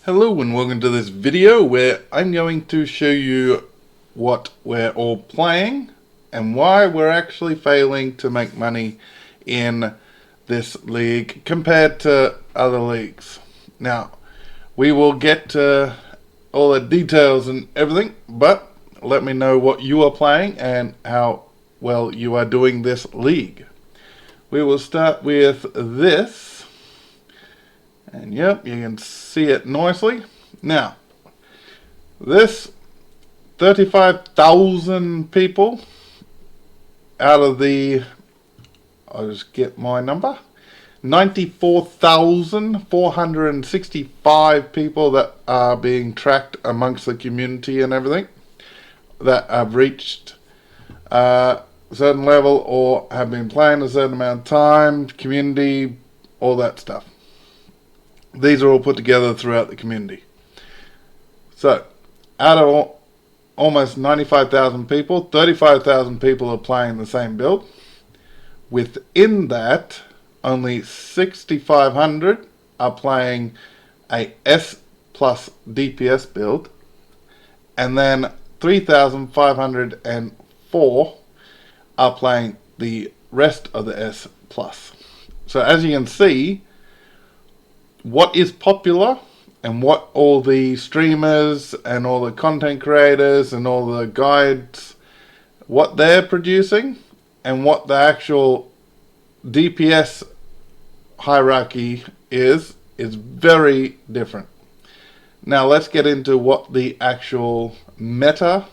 Hello and welcome to this video where I'm going to show you what we're all playing and why we're actually failing to make money in this league compared to other leagues. Now, we will get to all the details and everything, but let me know what you are playing and how well you are doing this league. We will start with this. And yep, you can see it nicely. Now, this 35,000 people out of the, I'll just get my number, 94,465 people that are being tracked amongst the community and everything that have reached a certain level or have been playing a certain amount of time, community, all that stuff. These are all put together throughout the community. So, out of almost 95,000 people, 35,000 people are playing the same build. Within that, only 6,500 are playing a S plus DPS build. And then 3,504 are playing the rest of the S plus. So as you can see, what is popular and what all the streamers and all the content creators and all the guides, what they're producing and what the actual DPS hierarchy is very different. Now let's get into what the actual meta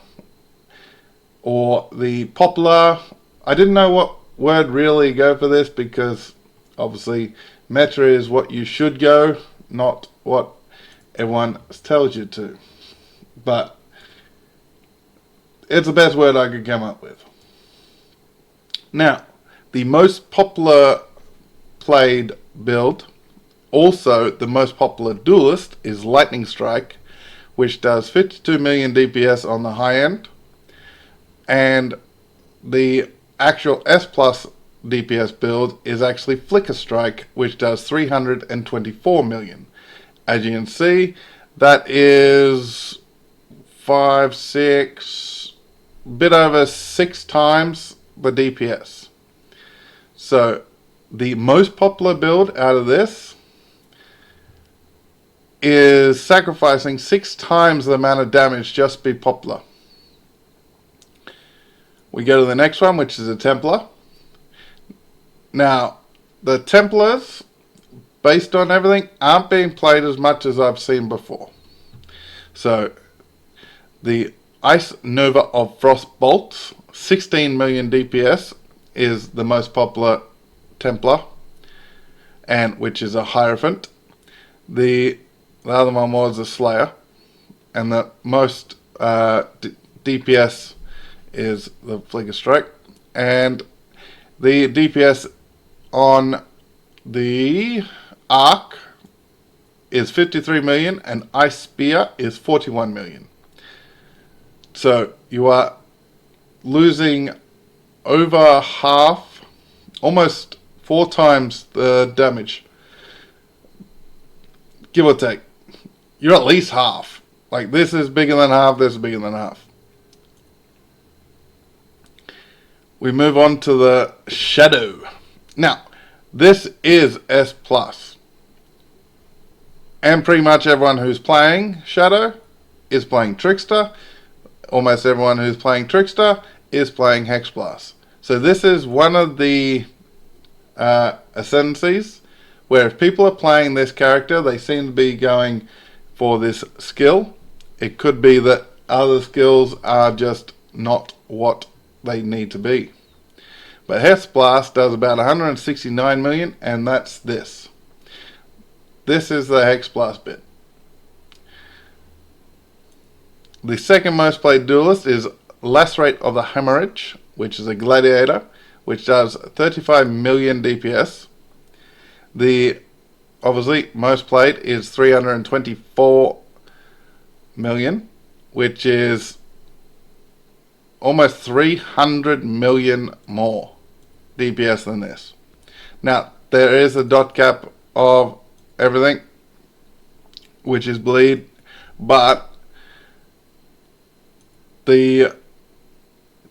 or the popular, I didn't know what word really go for this because obviously meta is what you should go, not what everyone tells you to. But it's the best word I could come up with. Now, the most popular played build, also the most popular duelist, is Lightning Strike, which does 52 million DPS on the high end. And the actual S plus DPS build is actually Flicker Strike, which does 324 million. As you can see, that is 5, 6, bit over 6 times the DPS. So the most popular build out of this is sacrificing 6 times the amount of damage just to be popular. We go to the next one, which is a Templar. Now, the Templars, based on everything, aren't being played as much as I've seen before. So, the Ice Nova of Frost Bolts, 16 million DPS, is the most popular Templar, and which is a Hierophant. The other one was a Slayer, and the most DPS is the Flicker Strike, and the DPS on the Arc is 53 million and Ice Spear is 41 million. So you are losing over half, almost 4 times the damage, give or take. You're at least half. Like this is bigger than half, this is bigger than half. We move on to the Shadow. Now, this is S plus. And pretty much everyone who's playing Shadow is playing Trickster. Almost everyone who's playing Trickster is playing Hex Blast. So this is one of the ascendancies where if people are playing this character, they seem to be going for this skill. It could be that other skills are just not what they need to be. But Hex Blast does about 169 million, and that's this. This is the Hex Blast bit. The second most played duelist is Lacerate of the Hemorrhage, which is a gladiator, which does 35 million DPS. The obviously most played is 324 million, which is almost 300 million more DPS than this. Now, there is a dot cap of everything. which is bleed, but the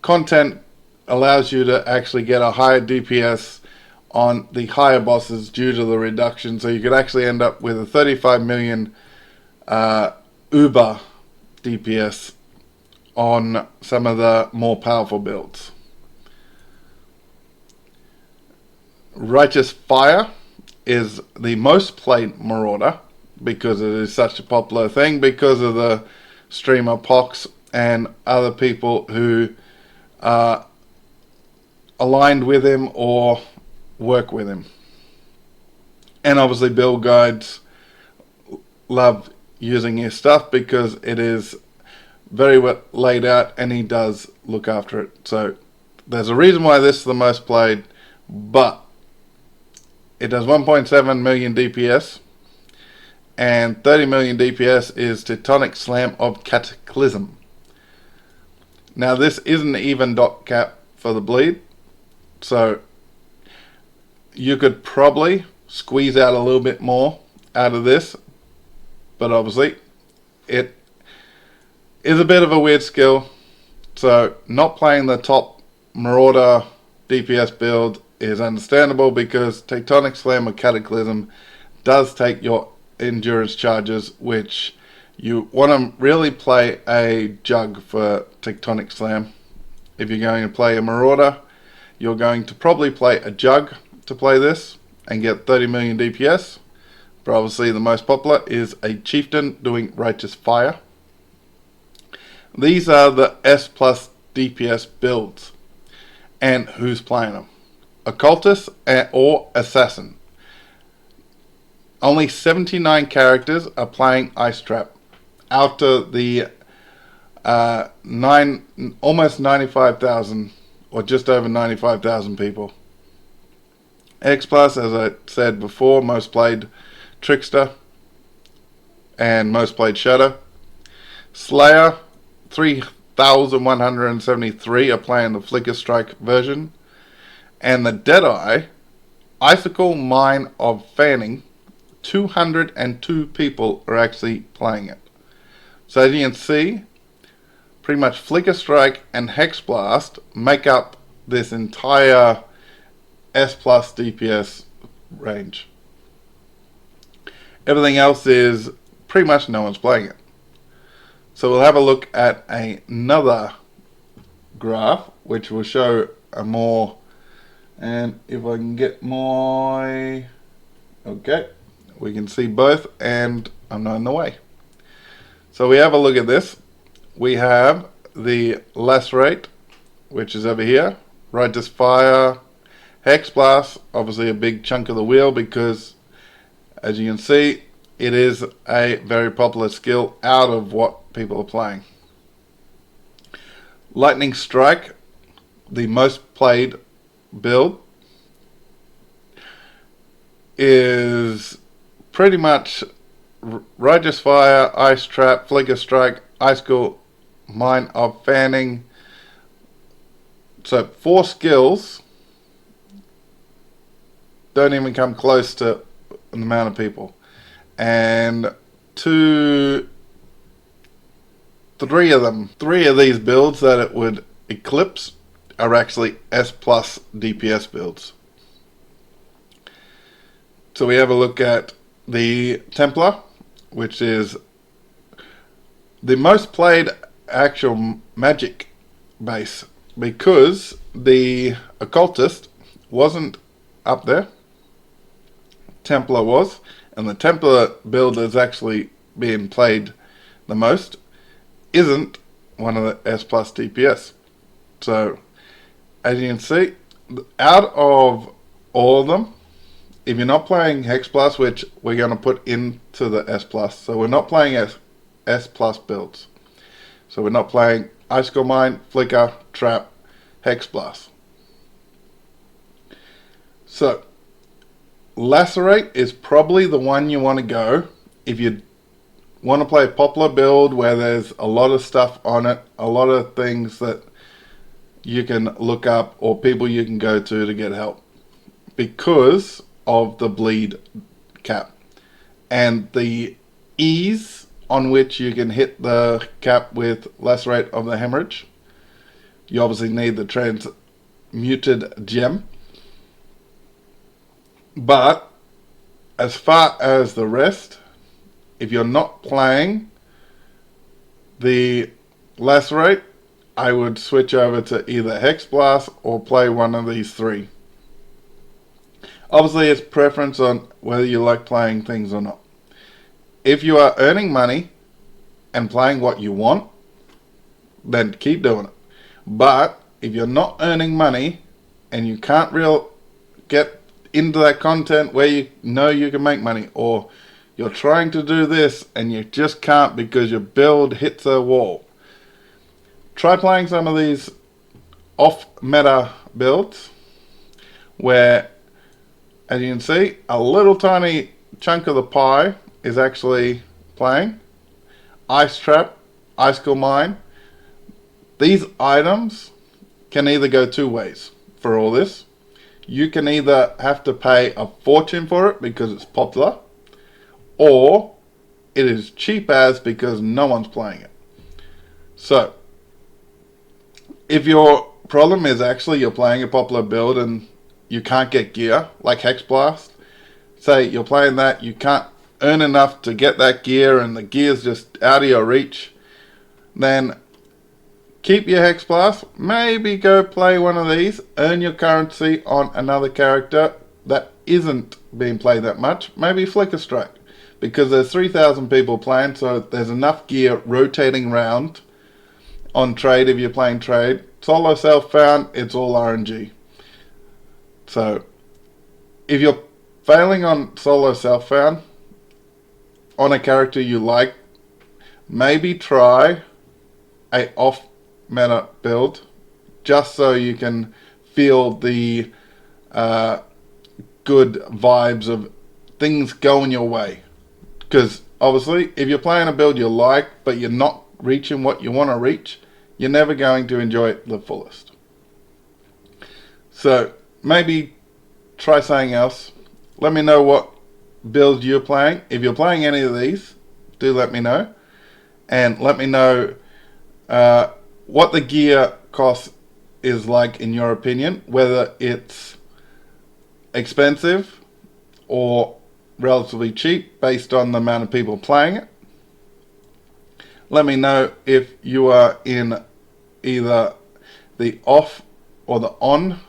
content allows you to actually get a higher DPS on the higher bosses due to the reduction, so you could actually end up with a 35 million Uber DPS on some of the more powerful builds. Righteous Fire is the most played Marauder because it is such a popular thing, because of the streamer Pox and other people who are aligned with him or work with him. And obviously build guides love using his stuff because it is very well laid out and he does look after it. So there's a reason why this is the most played, but it does 1.7 million DPS, and 30 million DPS is Tectonic Slam of Cataclysm. Now this isn't even dot cap for the bleed, so you could probably squeeze out a little bit more out of this, but obviously it is a bit of a weird skill, so not playing the top Marauder DPS build is understandable, because Tectonic Slam of Cataclysm does take your endurance charges, which you want to really play a Jug for Tectonic Slam. If you're going to play a Marauder, you're going to probably play a Jug to play this and get 30 million DPS, but obviously the most popular is a Chieftain doing Righteous Fire. These are the S plus DPS builds, and who's playing them? Occultist or Assassin. Only 79 characters are playing Ice Trap out of the almost 95,000, or just over 95,000 people. X plus, as I said before, most played Trickster and most played Shadow. Slayer, 3,173 are playing the Flicker Strike version. And the Deadeye, Icicle Mine of Fanning, 202 people are actually playing it. So as you can see, pretty much Flicker Strike and Hex Blast make up this entire S plus DPS range. Everything else is pretty much no one's playing it. So we'll have a look at another graph which will show a more, and if I can get my, okay, we can see both, and I'm not in the way. So we have a look at this. We have the Lacerate, which is over here, Righteous Fire, Hex Blast, obviously a big chunk of the wheel, because as you can see, it is a very popular skill out of what people are playing. Lightning Strike, the most played build, is pretty much Righteous Fire, Ice Trap, Flicker Strike, Icicle Mine of Fanning. So 4 skills don't even come close to an amount of people, and 3 of these builds that it would eclipse are actually S plus DPS builds. So we have a look at the Templar, which is the most played actual magic base, because the Occultist wasn't up there, Templar was, and the Templar build is actually being played the most, isn't one of the S plus DPS. So as you can see, out of all of them, if you're not playing Hex Plus, which we're going to put into the S plus, so we're not playing S plus builds. So we're not playing Icicle Mine, Flicker, Trap, Hex Blast. So Lacerate is probably the one you want to go if you want to play a popular build where there's a lot of stuff on it, a lot of things that you can look up or people you can go to get help, because of the bleed cap and the ease on which you can hit the cap with less rate of the hemorrhage. You obviously need the transmuted gem. But as far as the rest, if you're not playing the lacerate, I would switch over to either Hex Blast or play one of these three. Obviously, it's preference on whether you like playing things or not. If you are earning money and playing what you want, then keep doing it. But if you're not earning money and you can't get into that content where you know you can make money, or you're trying to do this and you just can't because your build hits a wall, try playing some of these off-meta builds where, as you can see, a little tiny chunk of the pie is actually playing. Ice Trap, Icicle Mine. These items can either go two ways for all this. You can either have to pay a fortune for it because it's popular, or it is cheap as because no one's playing it. So, if your problem is actually you're playing a popular build and you can't get gear, like Hex Blast, say you're playing that, you can't earn enough to get that gear and the gear's just out of your reach, then keep your Hex Blast, maybe go play one of these, earn your currency on another character that isn't being played that much, maybe Flicker Strike, because there's 3,000 people playing, so there's enough gear rotating around on trade if you're playing trade. Solo self-found, it's all RNG. So, if you're failing on solo self-found, on a character you like, maybe try a off-meta build, just so you can feel the good vibes of things going your way. Because, obviously, if you're playing a build you like, but you're not reaching what you want to reach, you're never going to enjoy it the fullest. So, maybe try something else. Let me know what builds you're playing. If you're playing any of these, do let me know. And let me know what the gear cost is like in your opinion. Whether it's expensive or relatively cheap based on the amount of people playing it. Let me know if you are in either the off or the on,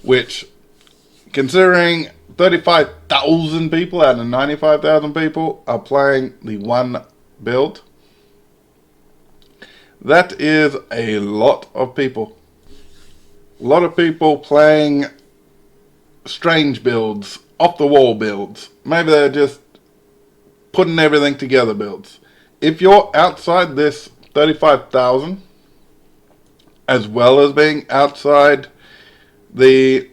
which, considering 35,000 people out of 95,000 people are playing the one build, that is a lot of people. A lot of people playing strange builds, off the wall builds. Maybe they're just putting everything together builds. If you're outside this 35,000, as well as being outside the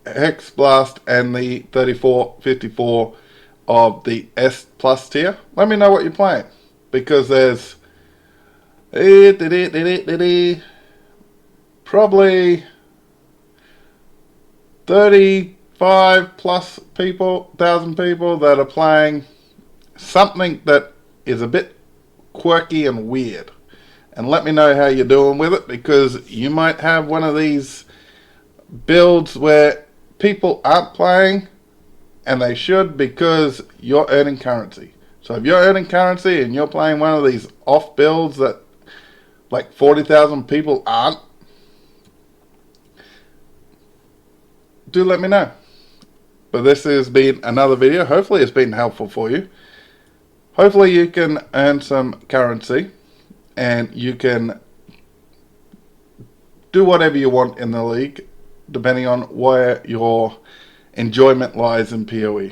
Hex Blast and the 3454 of the S plus tier, let me know what you're playing, because there's probably 35 plus thousand people that are playing something that is a bit quirky and weird. And let me know how you're doing with it, because you might have one of these builds where people aren't playing and they should, because you're earning currency. So if you're earning currency and you're playing one of these off builds that like 40,000 people aren't, do let me know. But this has been another video. Hopefully it's been helpful for you. Hopefully you can earn some currency and you can do whatever you want in the league, depending on where your enjoyment lies in POE.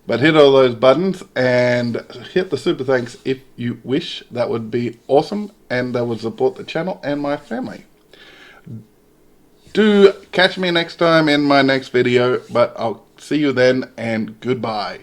But hit all those buttons and hit the super thanks if you wish. That would be awesome, and that would support the channel and my family. Do catch me next time in my next video, but I'll see you then, and goodbye.